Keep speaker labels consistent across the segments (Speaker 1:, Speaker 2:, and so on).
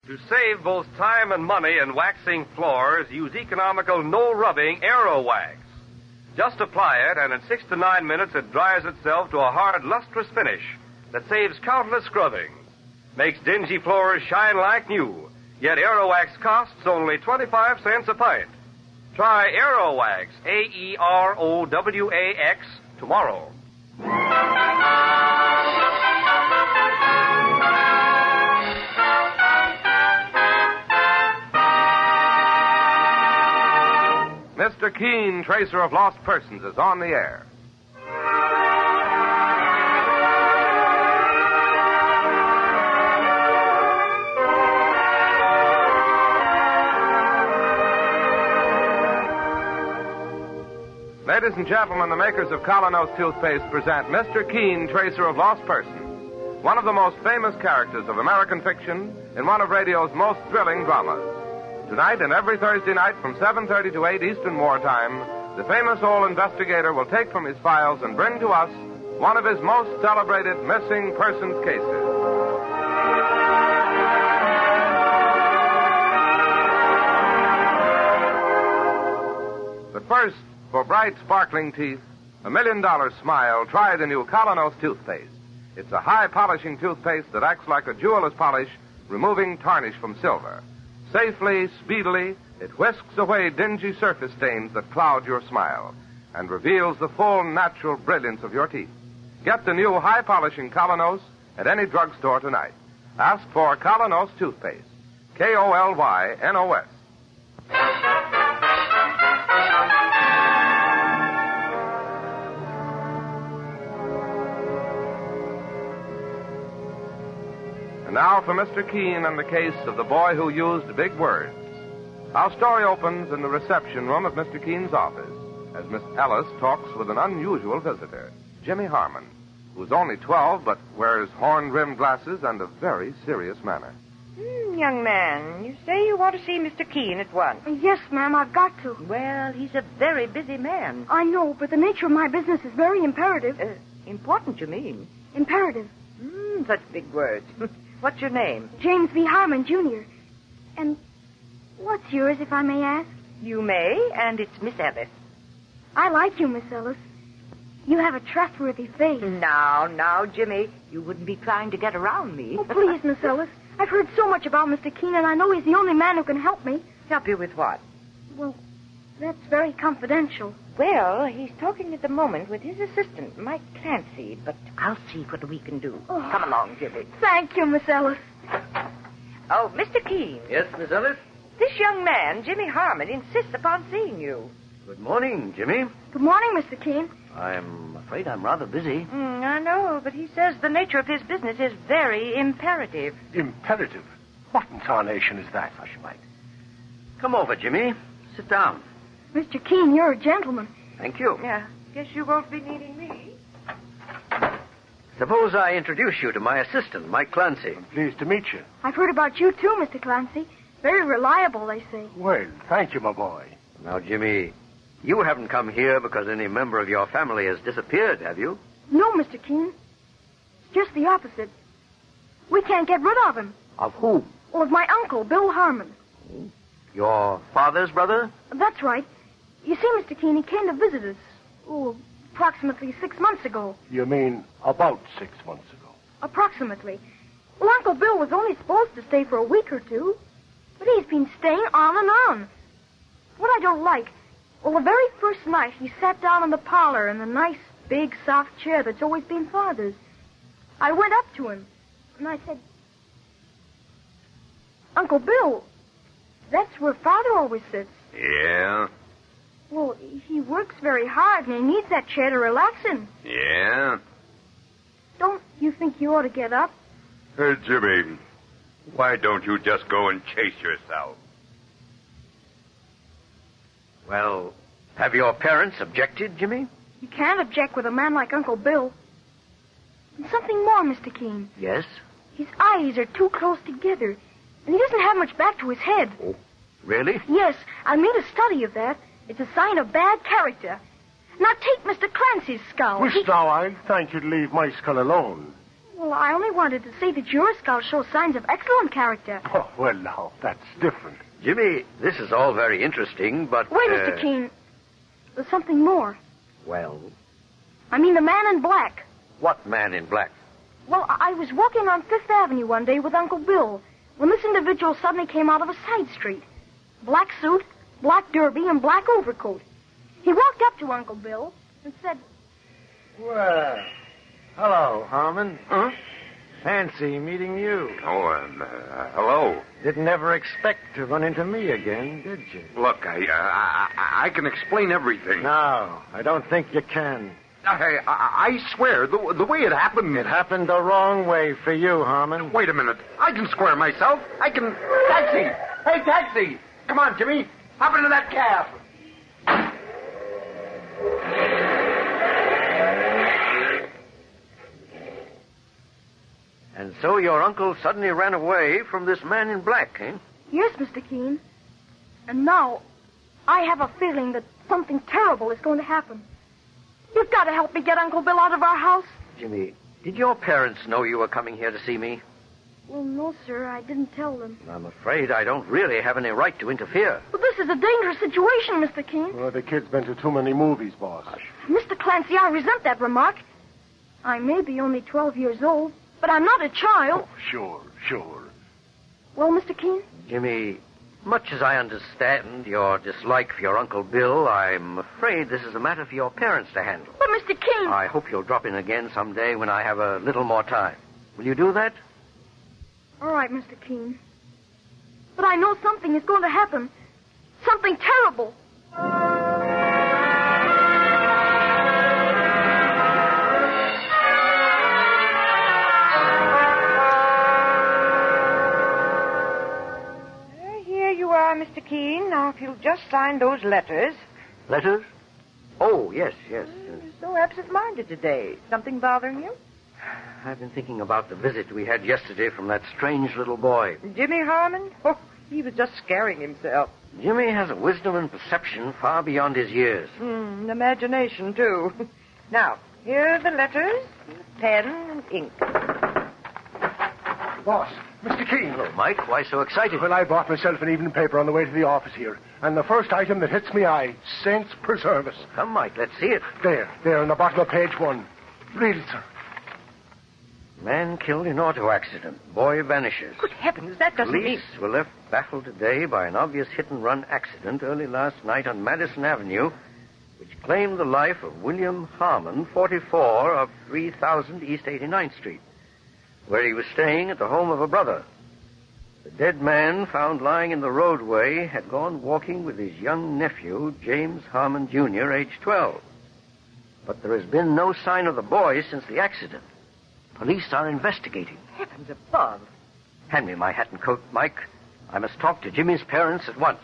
Speaker 1: To save both time and money in waxing floors, use economical no-rubbing Aero Wax. Just apply it, and in 6 to 9 minutes it dries itself to a hard, lustrous finish that saves countless scrubbings. Makes dingy floors shine like new. Yet Aero Wax costs only 25 cents a pint. Try Aero Wax, AEROWAX, tomorrow. Mr. Keen, Tracer of Lost Persons, is on the air. Ladies and gentlemen, the makers of Colonos toothpaste present Mr. Keen, Tracer of Lost Persons, one of the most famous characters of American fiction in one of radio's most thrilling dramas. Tonight and every Thursday night from 7:30 to 8 Eastern Wartime, the famous old investigator will take from his files and bring to us one of his most celebrated missing persons cases. But first, for bright, sparkling teeth, a $1 million smile, try the new Colonos toothpaste. It's a high-polishing toothpaste that acts like a jeweler's polish, removing tarnish from silver. Safely, speedily, it whisks away dingy surface stains that cloud your smile and reveals the full, natural brilliance of your teeth. Get the new high-polishing Colonos at any drugstore tonight. Ask for Colonos toothpaste. K-O-L-Y-N-O-S. And now for Mr. Keen and the case of the boy who used big words. Our story opens in the reception room of Mr. Keen's office as Miss Ellis talks with an unusual visitor, Jimmy Harmon, who's only 12 but wears horn-rimmed glasses and a very serious manner.
Speaker 2: Young man, you say you want to see Mr. Keen at once.
Speaker 3: Yes, ma'am, I've got to.
Speaker 2: Well, he's a very busy man.
Speaker 3: I know, but the nature of my business is very imperative.
Speaker 2: Important, you mean?
Speaker 3: Imperative.
Speaker 2: Such big words. What's your name?
Speaker 3: James V. Harmon, Jr. And what's yours, if I may ask?
Speaker 2: You may, and it's Miss Ellis.
Speaker 3: I like you, Miss Ellis. You have a trustworthy face.
Speaker 2: Now, Jimmy, you wouldn't be trying to get around me.
Speaker 3: Oh, please, Miss Ellis. I've heard so much about Mr. Keen, and I know he's the only man who can help me.
Speaker 2: Help you with what?
Speaker 3: Well, that's very confidential.
Speaker 2: Well, he's talking at the moment with his assistant, Mike Clancy, but I'll see what we can do.
Speaker 3: Oh.
Speaker 2: Come along, Jimmy.
Speaker 3: Thank you, Miss Ellis.
Speaker 2: Oh, Mr. Keen.
Speaker 4: Yes, Miss Ellis?
Speaker 2: This young man, Jimmy Harmon, insists upon seeing you.
Speaker 4: Good morning, Jimmy.
Speaker 3: Good morning, Mr. Keen.
Speaker 4: I'm afraid I'm rather busy.
Speaker 2: I know, but he says the nature of his business is very imperative.
Speaker 5: Imperative? What in tarnation is that?
Speaker 4: Hush, Mike. Come over, Jimmy. Sit down.
Speaker 3: Mr. Keen, you're a gentleman.
Speaker 4: Thank you.
Speaker 2: Yeah, guess you won't be needing me.
Speaker 4: Suppose I introduce you to my assistant, Mike Clancy.
Speaker 5: I'm pleased to meet you.
Speaker 3: I've heard about you, too, Mr. Clancy. Very reliable, they say.
Speaker 5: Well, thank you, my boy.
Speaker 4: Now, Jimmy, you haven't come here because any member of your family has disappeared, have you?
Speaker 3: No, Mr. Keen. Just the opposite. We can't get rid of him.
Speaker 4: Of whom?
Speaker 3: Well, of my uncle, Bill Harmon.
Speaker 4: Your father's brother?
Speaker 3: That's right. You see, Mr. Keen, he came to visit us, approximately 6 months ago.
Speaker 5: You mean about 6 months ago?
Speaker 3: Approximately. Well, Uncle Bill was only supposed to stay for a week or two, but he's been staying on and on. What I don't like, well, the very first night he sat down in the parlor in the nice, big, soft chair that's always been Father's. I went up to him, and I said, Uncle Bill, that's where Father always sits.
Speaker 1: Yeah?
Speaker 3: Well, he works very hard, and he needs that chair to relax in.
Speaker 1: Yeah?
Speaker 3: Don't you think you ought to get up?
Speaker 6: Jimmy, why don't you just go and chase yourself?
Speaker 4: Well, have your parents objected, Jimmy?
Speaker 3: You can't object with a man like Uncle Bill. And something more, Mr. Keen.
Speaker 4: Yes?
Speaker 3: His eyes are too close together, and he doesn't have much back to his head.
Speaker 4: Oh, really?
Speaker 3: Yes, I made a study of that. It's a sign of bad character. Now take Mr. Clancy's skull.
Speaker 5: Wish now I'd thank you to leave my skull alone.
Speaker 3: Well, I only wanted to say that your scout shows signs of excellent character.
Speaker 5: Oh, well, now, that's different.
Speaker 4: Jimmy, this is all very interesting, but...
Speaker 3: Wait, Mr. Keene. There's something more.
Speaker 4: Well,
Speaker 3: I mean the man in black.
Speaker 4: what man in black?
Speaker 3: Well, I was walking on Fifth Avenue one day with Uncle Bill when this individual suddenly came out of a side street. Black suit, black derby, and black overcoat. He walked up to Uncle Bill and said...
Speaker 7: Well, hello, Harmon. Huh? Fancy meeting you.
Speaker 6: Oh, hello.
Speaker 7: Didn't ever expect to run into me again, did you?
Speaker 6: Look, I can explain everything.
Speaker 7: No, I don't think you can.
Speaker 6: I swear, the way it happened...
Speaker 7: It happened the wrong way for you, Harmon.
Speaker 6: Wait a minute. I can square myself. I can... Taxi! Hey, taxi! Come on, Jimmy. Hop into that cab.
Speaker 4: And so your uncle suddenly ran away from this man in black, eh?
Speaker 3: Yes, Mr. Keene. And now, I have a feeling that something terrible is going to happen. You've got to help me get Uncle Bill out of our house.
Speaker 4: Jimmy, did your parents know you were coming here to see me?
Speaker 3: Well, no, sir, I didn't tell them.
Speaker 4: I'm afraid I don't really have any right to interfere.
Speaker 3: But this is a dangerous situation, Mr. Keene.
Speaker 5: Well, the kid's been to too many movies, boss.
Speaker 3: Mr. Clancy, I resent that remark. I may be only 12 years old, but I'm not a child.
Speaker 5: Oh, sure.
Speaker 3: Well, Mr. Keene?
Speaker 4: Jimmy, much as I understand your dislike for your Uncle Bill, I'm afraid this is a matter for your parents to handle.
Speaker 3: But, Mr. Keene...
Speaker 4: I hope you'll drop in again someday when I have a little more time. Will you do that?
Speaker 3: All right, Mr. Keene. But I know something is going to happen. Something terrible.
Speaker 2: Here you are, Mr. Keene. Now, if you'll just sign those letters.
Speaker 4: Letters? Oh, yes.
Speaker 2: You're so absent-minded today. Something bothering you?
Speaker 4: I've been thinking about the visit we had yesterday from that strange little boy.
Speaker 2: Jimmy Harmon? Oh, he was just scaring himself.
Speaker 4: Jimmy has a wisdom and perception far beyond his years.
Speaker 2: Imagination, too. Now, here are the letters, pen and ink.
Speaker 5: Boss, Mr. Keene.
Speaker 4: Hello, Mike. Why so excited?
Speaker 5: Well, I bought myself an evening paper on the way to the office here. And the first item that hits me eye, saints preserve us.
Speaker 4: Come, Mike, let's see it.
Speaker 5: There, on the bottom of page 1. Read it, sir.
Speaker 4: Man killed in auto accident. Boy vanishes.
Speaker 2: Good heavens, that doesn't mean...
Speaker 4: Police were left baffled today by an obvious hit-and-run accident early last night on Madison Avenue, which claimed the life of William Harmon, 44, of 3000 East 89th Street, where he was staying at the home of a brother. The dead man, found lying in the roadway, had gone walking with his young nephew, James Harmon, Jr., age 12. But there has been no sign of the boy since the accident. Police are investigating.
Speaker 2: Heavens above.
Speaker 4: Hand me my hat and coat, Mike. I must talk to Jimmy's parents at once.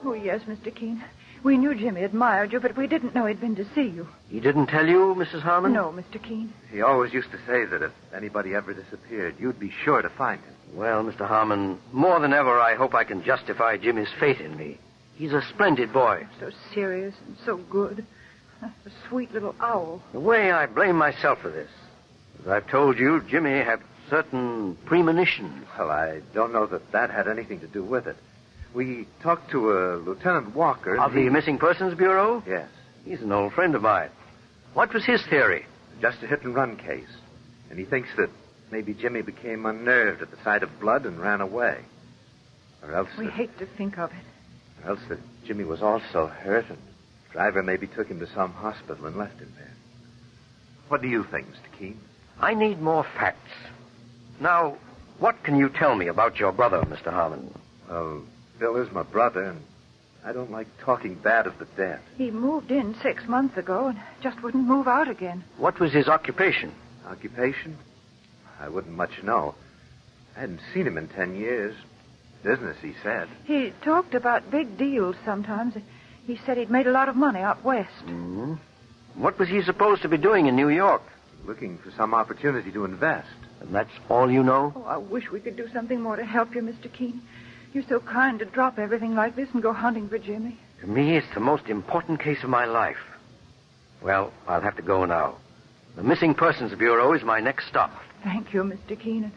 Speaker 8: Oh, yes, Mr. Keene. We knew Jimmy admired you, but we didn't know he'd been to see you.
Speaker 4: He didn't tell you, Mrs. Harmon?
Speaker 8: No, Mr. Keene.
Speaker 1: He always used to say that if anybody ever disappeared, you'd be sure to find him.
Speaker 4: Well, Mr. Harmon, more than ever, I hope I can justify Jimmy's faith in me. He's a splendid boy.
Speaker 8: So serious and so good. A sweet little owl.
Speaker 4: The way I blame myself for this, as I've told you, Jimmy had certain premonitions.
Speaker 1: Well, I don't know that had anything to do with it. We talked to Lieutenant Walker.
Speaker 4: Of the Missing Persons Bureau?
Speaker 1: Yes.
Speaker 4: He's an old friend of mine. What was his theory?
Speaker 1: Just a hit-and-run case. And he thinks that maybe Jimmy became unnerved at the sight of blood and ran away. Or else
Speaker 8: We hate to think of it.
Speaker 1: Or else that Jimmy was also hurt and the driver maybe took him to some hospital and left him there. What do you think, Mr. Keene?
Speaker 4: I need more facts. Now, what can you tell me about your brother, Mr. Harmon?
Speaker 1: Well, Bill is my brother, and I don't like talking bad of the dead.
Speaker 8: He moved in 6 months ago and just wouldn't move out again.
Speaker 4: What was his occupation?
Speaker 1: Occupation? I wouldn't much know. I hadn't seen him in 10 years. Business, he said.
Speaker 8: He talked about big deals sometimes. He said he'd made a lot of money out west.
Speaker 4: Mm-hmm. What was he supposed to be doing in New York?
Speaker 1: Looking for some opportunity to invest.
Speaker 4: And that's all you know?
Speaker 8: Oh, I wish we could do something more to help you, Mr. Keene. You're so kind to drop everything like this and go hunting for Jimmy.
Speaker 4: To me, it's the most important case of my life. Well, I'll have to go now. The Missing Persons Bureau is my next stop.
Speaker 8: Thank you, Mr. Keene.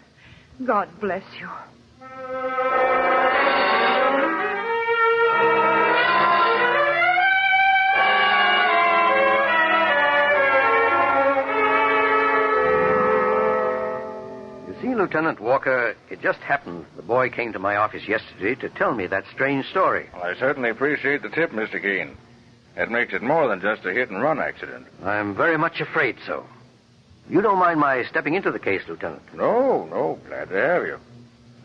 Speaker 8: God bless you.
Speaker 4: See, Lieutenant Walker, it just happened the boy came to my office yesterday to tell me that strange story.
Speaker 9: Well, I certainly appreciate the tip, Mr. Keene. It makes it more than just a hit-and-run accident.
Speaker 4: I'm very much afraid so. You don't mind my stepping into the case, Lieutenant?
Speaker 9: No, glad to have you.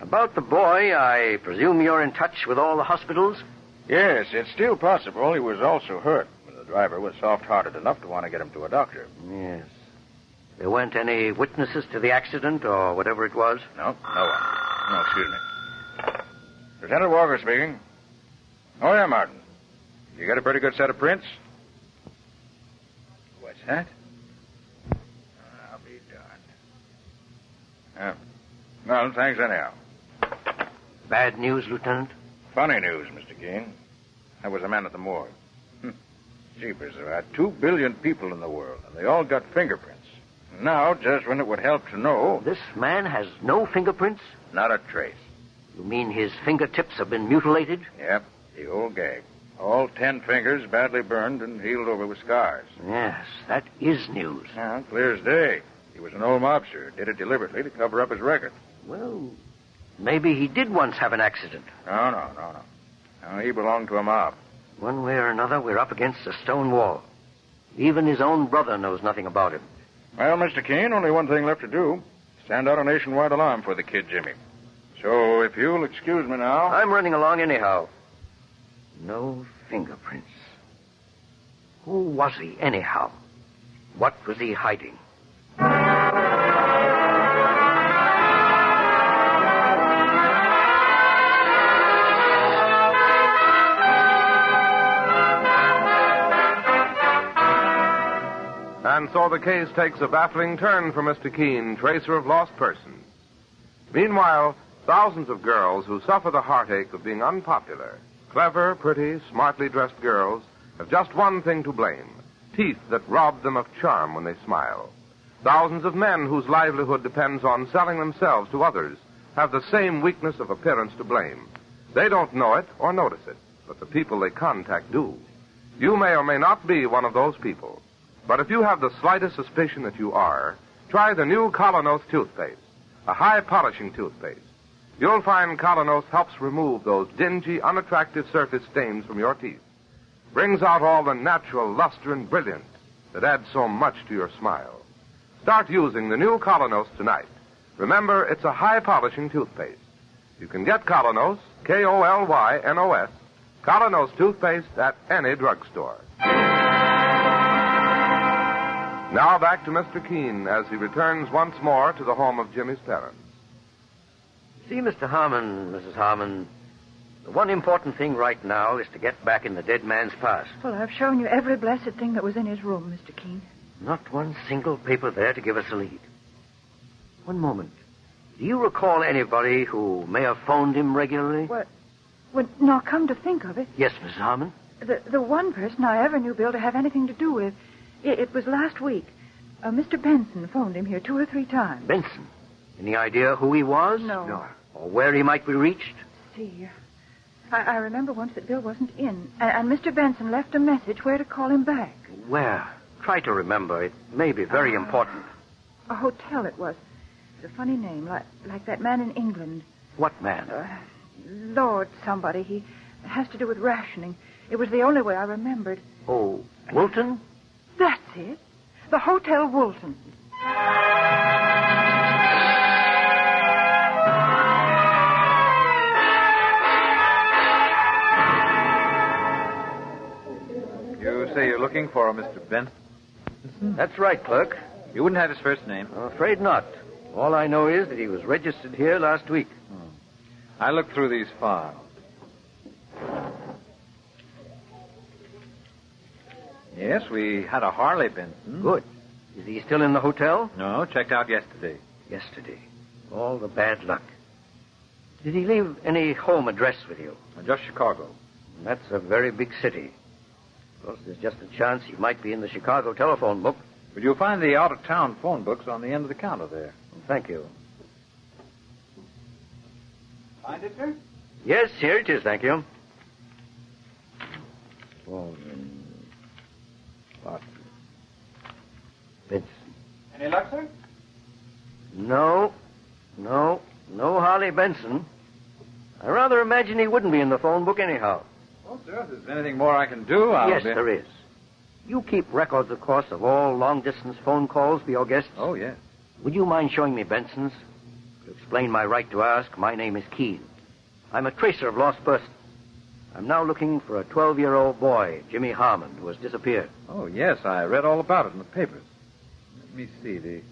Speaker 4: About the boy, I presume you're in touch with all the hospitals?
Speaker 9: Yes, it's still possible he was also hurt. The driver was soft-hearted enough to want to get him to a doctor.
Speaker 4: Yes. There weren't any witnesses to the accident or whatever it was?
Speaker 9: No one. No, excuse me. Lieutenant Walker speaking. Oh, yeah, Martin. You got a pretty good set of prints? What's that? I'll be darned. Yeah. Well, thanks anyhow.
Speaker 4: Bad news, Lieutenant?
Speaker 9: Funny news, Mr. Keene. There was a man at the morgue. Jeepers, there are 2 billion people in the world, and they all got fingerprints. Now, just when it would help to know...
Speaker 4: This man has no fingerprints?
Speaker 9: Not a trace.
Speaker 4: You mean his fingertips have been mutilated?
Speaker 9: Yep, the old gag. All 10 fingers badly burned and healed over with scars.
Speaker 4: Yes, that is news.
Speaker 9: Yeah, clear as day. He was an old mobster. Did it deliberately to cover up his record.
Speaker 4: Well, maybe he did once have an accident.
Speaker 9: No. No, he belonged to a mob.
Speaker 4: One way or another, we're up against a stone wall. Even his own brother knows nothing about him.
Speaker 9: Well, Mr. Keene, only one thing left to do. Stand out a nationwide alarm for the kid Jimmy. So, if you'll excuse me now...
Speaker 4: I'm running along anyhow. No fingerprints. Who was he, anyhow? What was he hiding?
Speaker 1: And so the case takes a baffling turn for Mr. Keene, tracer of lost persons. Meanwhile, thousands of girls who suffer the heartache of being unpopular, clever, pretty, smartly dressed girls, have just one thing to blame: teeth that rob them of charm when they smile. Thousands of men whose livelihood depends on selling themselves to others have the same weakness of appearance to blame. They don't know it or notice it, but the people they contact do. You may or may not be one of those people. But if you have the slightest suspicion that you are, try the new Colonos toothpaste, a high-polishing toothpaste. You'll find Colonos helps remove those dingy, unattractive surface stains from your teeth, brings out all the natural luster and brilliance that adds so much to your smile. Start using the new Colonos tonight. Remember, it's a high-polishing toothpaste. You can get Colonos, K-O-L-Y-N-O-S, Colonos toothpaste at any drugstore. Now back to Mr. Keene as he returns once more to the home of Jimmy's parents.
Speaker 4: See, Mr. Harmon, Mrs. Harmon, the one important thing right now is to get back in the dead man's past.
Speaker 8: Well, I've shown you every blessed thing that was in his room, Mr. Keene.
Speaker 4: Not one single paper there to give us a lead. One moment. Do you recall anybody who may have phoned him regularly?
Speaker 8: Well, now, come to think of it.
Speaker 4: Yes, Mrs. Harmon?
Speaker 8: The one person I ever knew, Bill, to have anything to do with, it was last week. Mr. Benson phoned him here 2 or 3 times.
Speaker 4: Benson? Any idea who he was?
Speaker 8: No.
Speaker 4: Or where he might be reached?
Speaker 8: See, I remember once that Bill wasn't in, and Mr. Benson left a message where to call him back.
Speaker 4: Where? Try to remember. It may be very important.
Speaker 8: A hotel it was. It's a funny name, like that man in England.
Speaker 4: What man?
Speaker 8: Lord somebody. He has to do with rationing. It was the only way I remembered.
Speaker 4: Oh, Wilton?
Speaker 8: That's it. The Hotel Woolton.
Speaker 10: You say you're looking for a Mr. Benson?
Speaker 4: That's right, clerk.
Speaker 10: You wouldn't have his first name?
Speaker 4: I'm afraid not. All I know is that he was registered here last week.
Speaker 10: I looked through these files. Yes, we had a Harley Benson.
Speaker 4: Good. Is he still in the hotel?
Speaker 10: No, checked out yesterday.
Speaker 4: Yesterday. All the bad luck. Did he leave any home address with you?
Speaker 10: Just Chicago.
Speaker 4: That's a very big city. Of course, there's just a chance he might be in the Chicago telephone book.
Speaker 10: But you'll find the out-of-town phone books on the end of the counter there.
Speaker 4: Thank you.
Speaker 10: Find it, sir?
Speaker 4: Yes, here it is, thank you. Benson.
Speaker 10: Any luck, sir?
Speaker 4: No, Harley Benson. I rather imagine he wouldn't be in the phone book anyhow.
Speaker 10: Well, sir, if there's anything more I can do, I'll
Speaker 4: Yes, there is. You keep records, of course, of all long-distance phone calls for your guests?
Speaker 10: Oh, yes.
Speaker 4: Would you mind showing me Benson's? To explain my right to ask, my name is Keene. I'm a tracer of lost persons. I'm now looking for a 12-year-old boy, Jimmy Harmon, who has disappeared.
Speaker 10: Oh, yes, I read all about it in the papers. Let me see. The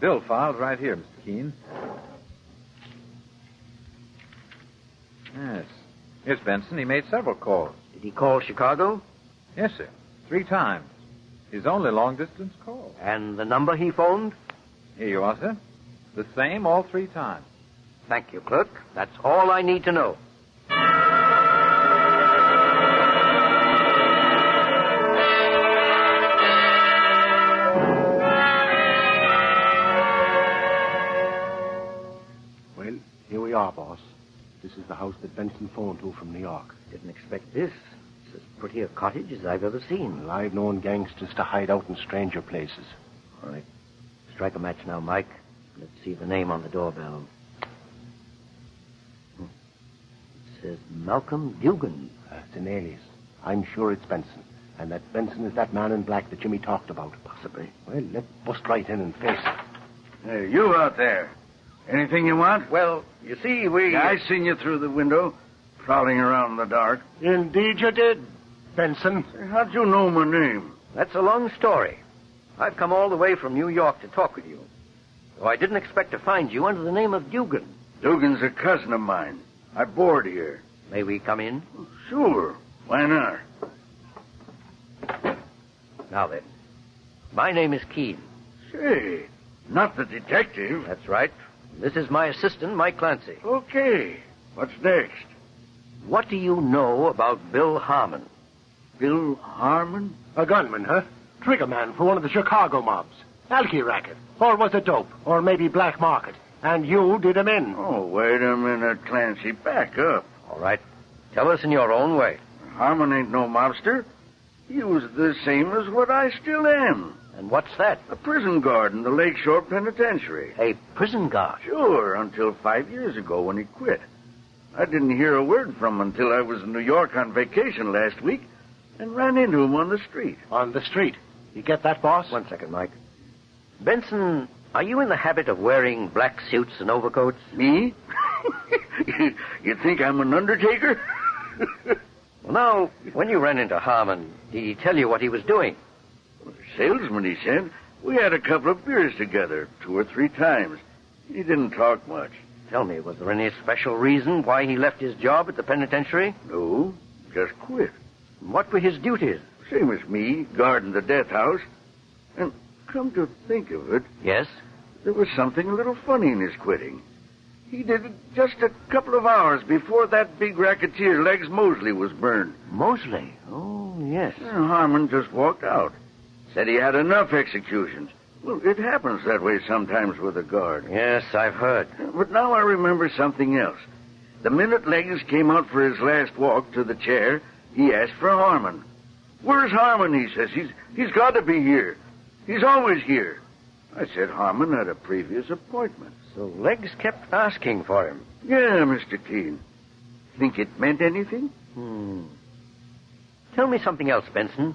Speaker 10: bill file's right here, Mr. Keene. Yes. Here's Benson. He made several calls.
Speaker 4: Did he call Chicago?
Speaker 10: Yes, sir. 3 times. His only long-distance call.
Speaker 4: And the number he phoned?
Speaker 10: Here you are, sir. The same all 3 times.
Speaker 4: Thank you, clerk. That's all I need to know.
Speaker 5: Well, here we are, boss. This is the house that Benson phoned to from New York.
Speaker 4: Didn't expect this. It's as pretty a cottage as I've ever seen.
Speaker 5: Well, I've known gangsters to hide out in stranger places.
Speaker 4: All right. Strike a match now, Mike. Let's see the name on the doorbell. It says Malcolm Dugan.
Speaker 5: It's an alias. I'm sure it's Benson. And that Benson is that man in black that Jimmy talked about.
Speaker 4: Possibly.
Speaker 5: Well, let's bust right in and face it.
Speaker 6: Hey, you out there. Anything you want?
Speaker 4: Well, you see, we...
Speaker 6: Yeah, I seen you through the window, prowling around in the dark.
Speaker 5: Indeed you did, Benson.
Speaker 6: How'd you know my name?
Speaker 4: That's a long story. I've come all the way from New York to talk with you. Though I didn't expect to find you under the name of Dugan.
Speaker 6: Dugan's a cousin of mine. I board here.
Speaker 4: May we come in?
Speaker 6: Sure. Why not?
Speaker 4: Now then. My name is Keene.
Speaker 6: Say, not the detective.
Speaker 4: That's right. This is my assistant, Mike Clancy.
Speaker 6: Okay. What's next?
Speaker 4: What do you know about Bill Harmon?
Speaker 6: Bill Harmon?
Speaker 5: A gunman, huh? Trigger man for one of the Chicago mobs. Alky racket. Or was it dope? Or maybe black market. And you did him in.
Speaker 6: Oh, wait a minute, Clancy. Back up.
Speaker 4: All right. Tell us in your own way.
Speaker 6: Harmon ain't no mobster. He was the same as what I still am.
Speaker 4: And what's that?
Speaker 6: A prison guard in the Lakeshore Penitentiary.
Speaker 4: A prison guard?
Speaker 6: Sure, until 5 years ago when he quit. I didn't hear a word from him until I was in New York on vacation last week and ran into him on the street.
Speaker 5: On the street? You get that, boss?
Speaker 4: 1 second, Mike. Benson, are you in the habit of wearing black suits and overcoats?
Speaker 6: Me? You think I'm an undertaker?
Speaker 4: Well, now, when you ran into Harmon, did he tell you what he was doing?
Speaker 6: Salesman, he said. We had a couple of beers together, 2 or 3 times. He didn't talk much.
Speaker 4: Tell me, was there any special reason why he left his job at the penitentiary?
Speaker 6: No, just quit.
Speaker 4: What were his duties?
Speaker 6: Same as me, guarding the death house. And come to think of it...
Speaker 4: Yes?
Speaker 6: There was something a little funny in his quitting. He did it just a couple of hours before that big racketeer, Legs Mosley, was burned.
Speaker 4: Mosley? Oh, yes.
Speaker 6: And Harmon just walked out. Said he had enough executions. Well, it happens that way sometimes with a guard.
Speaker 4: Yes, I've heard.
Speaker 6: But now I remember something else. The minute Legs came out for his last walk to the chair, he asked for Harmon. Where's Harmon, he says. He's got to be here. He's always here. I said Harmon had a previous appointment.
Speaker 4: So Legs kept asking for him?
Speaker 6: Yeah, Mr. Keene. Think it meant anything?
Speaker 4: Tell me something else, Benson.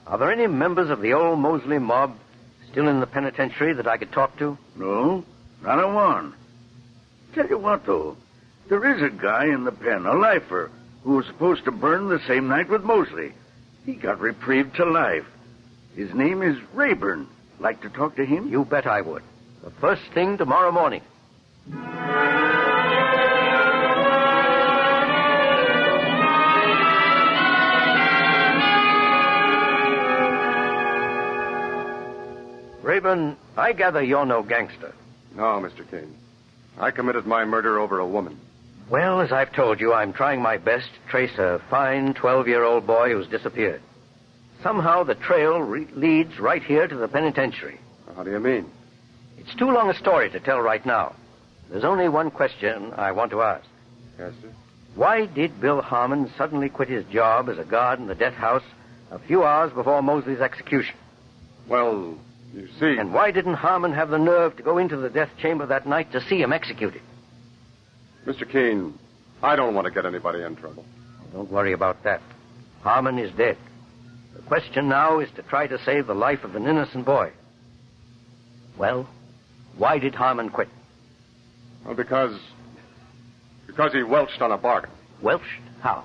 Speaker 4: Are there any members of the old Mosley mob still in the penitentiary that I could talk to?
Speaker 6: No, not a one. Tell you what, though. There is a guy in the pen, a lifer, who was supposed to burn the same night with Mosley. He got reprieved to life. His name is Rayburn. Like to talk to him?
Speaker 4: You bet I would. The first thing tomorrow morning. Rayburn, I gather you're no gangster.
Speaker 11: No, Mr. Kane. I committed my murder over a woman.
Speaker 4: Well, as I've told you, I'm trying my best to trace a fine 12-year-old boy who's disappeared. Somehow the trail leads right here to the penitentiary.
Speaker 11: How do you mean?
Speaker 4: It's too long a story to tell right now. There's only one question I want to ask.
Speaker 11: Yes, sir?
Speaker 4: Why did Bill Harmon suddenly quit his job as a guard in the death house a few hours before Mosley's execution?
Speaker 11: Well, you see...
Speaker 4: And why didn't Harmon have the nerve to go into the death chamber that night to see him executed?
Speaker 11: Mr. Kane, I don't want to get anybody in trouble.
Speaker 4: Don't worry about that. Harmon is dead. The question now is to try to save the life of an innocent boy. Well, why did Harmon quit?
Speaker 11: Well, because he welched on a bargain.
Speaker 4: Welched? How?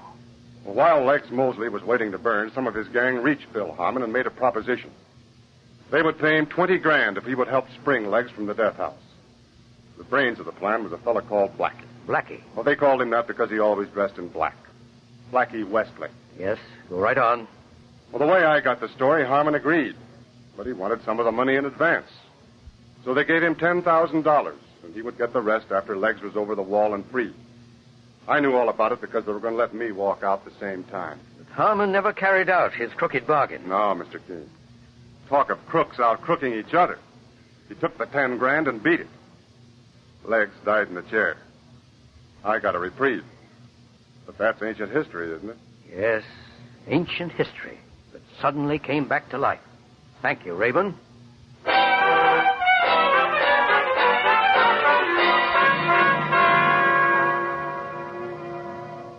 Speaker 11: Well, while Legs Mosley was waiting to burn, some of his gang reached Bill Harmon and made a proposition. They would pay him $20,000 if he would help spring Legs from the death house. The brains of the plan was a fellow called Blackie.
Speaker 4: Blackie?
Speaker 11: Well, they called him that because he always dressed in black. Blackie Westlake.
Speaker 4: Yes, go right on.
Speaker 11: Well, the way I got the story, Harmon agreed. But he wanted some of the money in advance. So they gave him $10,000, and he would get the rest after Legs was over the wall and free. I knew all about it because they were going to let me walk out the same time.
Speaker 4: But Harmon never carried out his crooked bargain.
Speaker 11: No, Mr. King. Talk of crooks out crooking each other. He took the $10,000 and beat it. Legs died in the chair. I got a reprieve. But that's ancient history, isn't it?
Speaker 4: Yes, ancient history that suddenly came back to life. Thank you, Rayburn.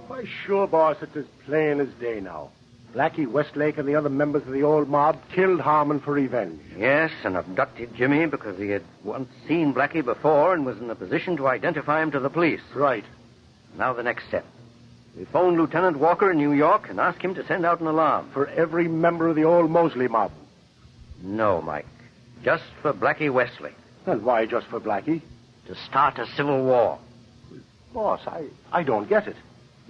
Speaker 5: Why, sure, boss, it's as plain as day now. Blackie Westlake and the other members of the old mob killed Harmon for revenge.
Speaker 4: Yes, and abducted Jimmy because he had once seen Blackie before and was in a position to identify him to the police.
Speaker 5: Right.
Speaker 4: Now the next step. We phoned Lieutenant Walker in New York and asked him to send out an alarm.
Speaker 5: For every member of the old Mosley mob?
Speaker 4: No, Mike. Just for Blackie Westlake.
Speaker 5: And why just for Blackie?
Speaker 4: To start a civil war.
Speaker 5: Boss, I don't get it.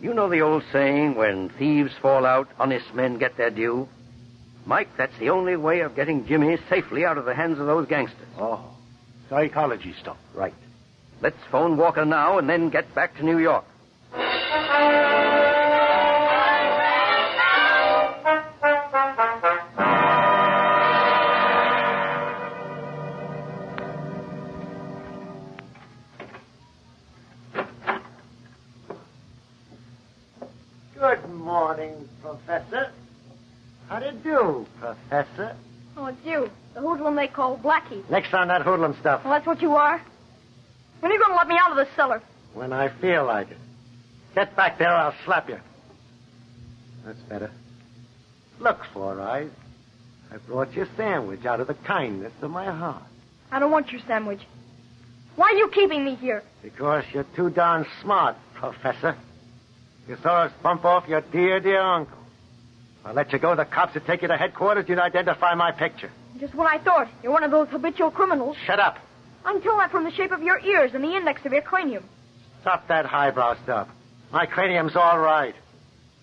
Speaker 4: You know the old saying, when thieves fall out, honest men get their due? Mike, that's the only way of getting Jimmy safely out of the hands of those gangsters.
Speaker 5: Oh, psychology stuff.
Speaker 4: Right. Let's phone Walker now and then get back to New York.
Speaker 7: Good morning, Professor. How do you do, Professor?
Speaker 3: Oh, it's you. The hoodlum they call Blackie.
Speaker 7: Next on that hoodlum stuff.
Speaker 3: Well, that's what you are. When are you going to let me out of the cellar?
Speaker 7: When I feel like it. Get back there, I'll slap you. That's better. Look, Four Eyes. I brought you a sandwich out of the kindness of my heart.
Speaker 3: I don't want your sandwich. Why are you keeping me here?
Speaker 7: Because you're too darn smart, Professor. You saw us bump off your dear uncle. I'll let you go. The cops would take you to headquarters. You'd identify my picture.
Speaker 3: Just what I thought. You're one of those habitual criminals.
Speaker 7: Shut up.
Speaker 3: I can tell that from the shape of your ears and the index of your cranium.
Speaker 7: Stop that highbrow stuff. My cranium's all right.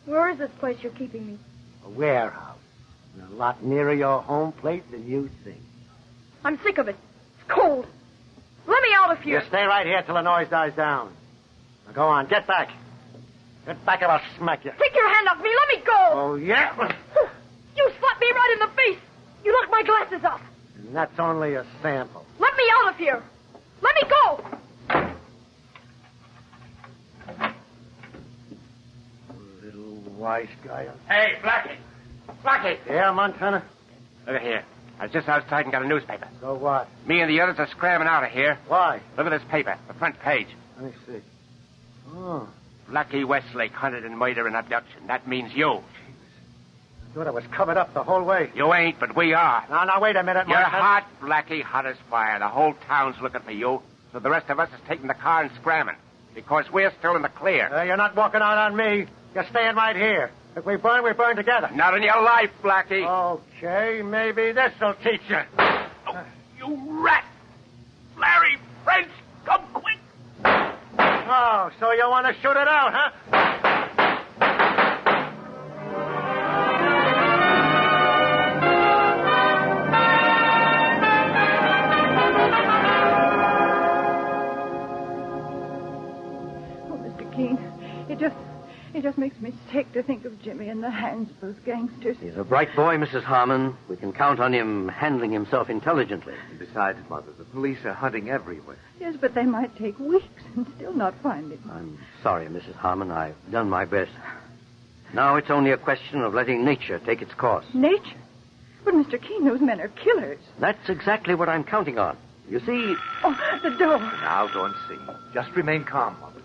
Speaker 3: Where is this place you're keeping me?
Speaker 7: A warehouse. And a lot nearer your home plate than you think.
Speaker 3: I'm sick of it. It's cold. Let me out of here.
Speaker 7: You stay right here till the noise dies down. Now go on. Get back. Get back or I'll smack you.
Speaker 3: Take your hand off me. Let me go.
Speaker 7: Oh, yeah?
Speaker 3: You slapped me right in the face. You knocked my glasses off.
Speaker 7: And that's only a sample.
Speaker 3: Let me out of here. Let me go.
Speaker 7: Little wise guy.
Speaker 5: Hey, Blackie! Blackie!
Speaker 7: Yeah, Montana?
Speaker 5: Look here. I was just outside and got a newspaper.
Speaker 7: So what?
Speaker 5: Me and the others are scrambling out of here.
Speaker 7: Why?
Speaker 5: Look at this paper, the front page.
Speaker 7: Let me see. Oh.
Speaker 5: Blackie Westlake hunted in murder and abduction. That means you.
Speaker 7: I thought I was covered up the whole way.
Speaker 5: You ain't, but we are.
Speaker 7: Now, wait a minute,
Speaker 5: You're
Speaker 7: Montana.
Speaker 5: hot, Blackie, hot as fire. The whole town's looking for you. So the rest of us is taking the car and scrambling. Because we're still in the clear.
Speaker 7: You're not walking out on me. You're staying right here. If we burn together.
Speaker 5: Not in your life, Blackie.
Speaker 7: Okay, maybe this'll teach you.
Speaker 5: Oh, you rat! Larry, French, come quick!
Speaker 7: Oh, so you want to shoot it out, huh?
Speaker 8: hands of those gangsters.
Speaker 4: He's a bright boy, Mrs. Harmon. We can count on him handling himself intelligently.
Speaker 10: Besides, Mother, the police are hunting everywhere.
Speaker 8: Yes, but they might take weeks and still not find him.
Speaker 4: I'm sorry, Mrs. Harmon. I've done my best. Now it's only a question of letting nature take its course.
Speaker 8: Nature? But, Mr. Keene, those men are killers.
Speaker 4: That's exactly what I'm counting on. You see...
Speaker 8: Oh, the door.
Speaker 10: Now go and see. Just remain calm, Mother.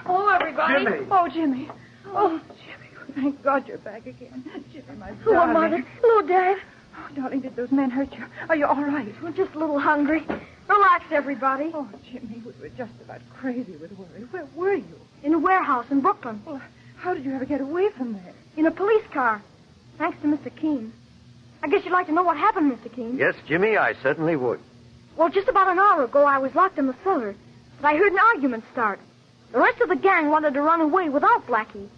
Speaker 3: Hello, everybody.
Speaker 10: Jimmy.
Speaker 8: Oh, Jimmy. Oh, Jimmy. Thank God you're back again. Jimmy, my
Speaker 3: Hello,
Speaker 8: darling.
Speaker 3: Mother. Hello, Dad.
Speaker 8: Oh, darling, did those men hurt you? Are you all right?
Speaker 3: We're just a little hungry. Relax, everybody.
Speaker 8: Oh, Jimmy, we were just about crazy with worry. Where were you?
Speaker 3: In a warehouse in Brooklyn.
Speaker 8: Well, how did you ever get away from there?
Speaker 3: In a police car. Thanks to Mr. Keene. I guess you'd like to know what happened, Mr. Keene.
Speaker 4: Yes, Jimmy, I certainly would.
Speaker 3: Well, just about an hour ago, I was locked in the cellar. But I heard an argument start. The rest of the gang wanted to run away without Blackie.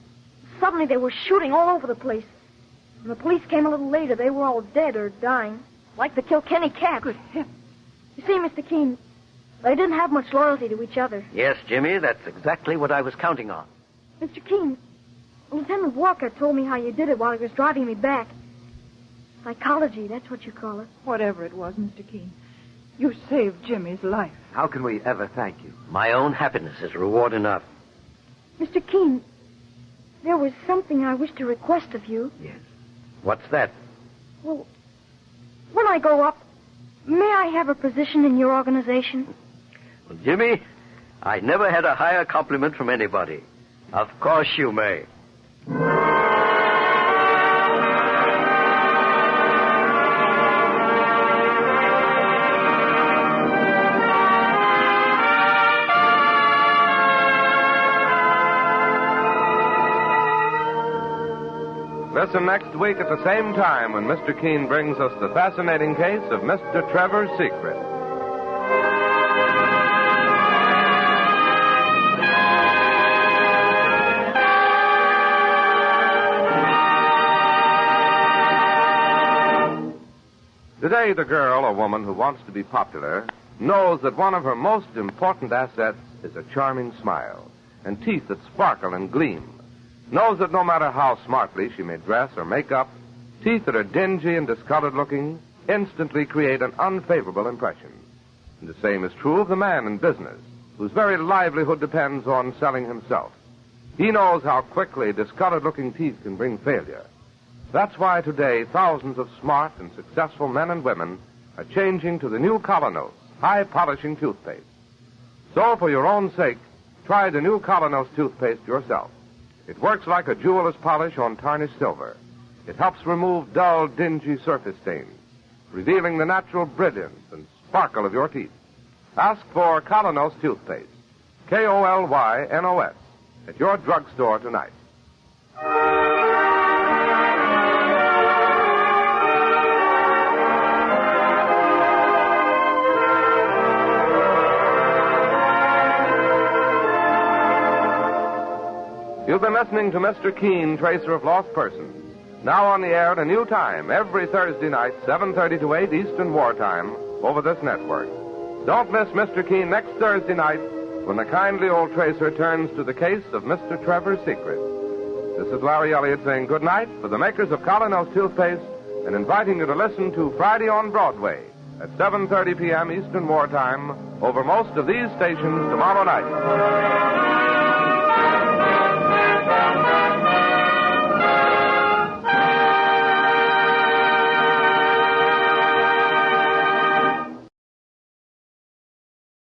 Speaker 3: Suddenly, they were shooting all over the place. When the police came a little later, they were all dead or dying. Like the Kilkenny cats.
Speaker 8: Good heavens.
Speaker 3: You see, Mr. Keene, they didn't have much loyalty to each other.
Speaker 4: Yes, Jimmy, that's exactly what I was counting on.
Speaker 3: Mr. Keene, Lieutenant Walker told me how you did it while he was driving me back. Psychology, that's what you call it.
Speaker 8: Whatever it was, Mr. Keene, you saved Jimmy's life.
Speaker 10: How can we ever thank you?
Speaker 4: My own happiness is reward enough.
Speaker 3: Mr. Keene, there was something I wish to request of you.
Speaker 4: Yes. What's that?
Speaker 3: Well, when I go up, may I have a position in your organization?
Speaker 4: Well, Jimmy, I never had a higher compliment from anybody. Of course you may.
Speaker 1: Listen next week at the same time when Mr. Keene brings us the fascinating case of Mr. Trevor's secret. Today, the girl or woman who wants to be popular knows that one of her most important assets is a charming smile and teeth that sparkle and gleam. Knows that no matter how smartly she may dress or make up, teeth that are dingy and discolored looking instantly create an unfavorable impression. And the same is true of the man in business, whose very livelihood depends on selling himself. He knows how quickly discolored looking teeth can bring failure. That's why today thousands of smart and successful men and women are changing to the new Colonos, high-polishing toothpaste. So for your own sake, try the new Colonos toothpaste yourself. It works like a jeweler's polish on tarnished silver. It helps remove dull, dingy surface stains, revealing the natural brilliance and sparkle of your teeth. Ask for Colonos toothpaste, K-O-L-Y-N-O-S, at your drugstore tonight. You've been listening to Mr. Keene, Tracer of Lost Persons. Now on the air at a new time, every Thursday night, 7:30 to 8 Eastern Wartime, over this network. Don't miss Mr. Keene next Thursday night when the kindly old Tracer turns to the case of Mr. Trevor's secret. This is Larry Elliott saying good night for the makers of Colonos toothpaste and inviting you to listen to Friday on Broadway at 7:30 p.m. Eastern Wartime over most of these stations tomorrow night.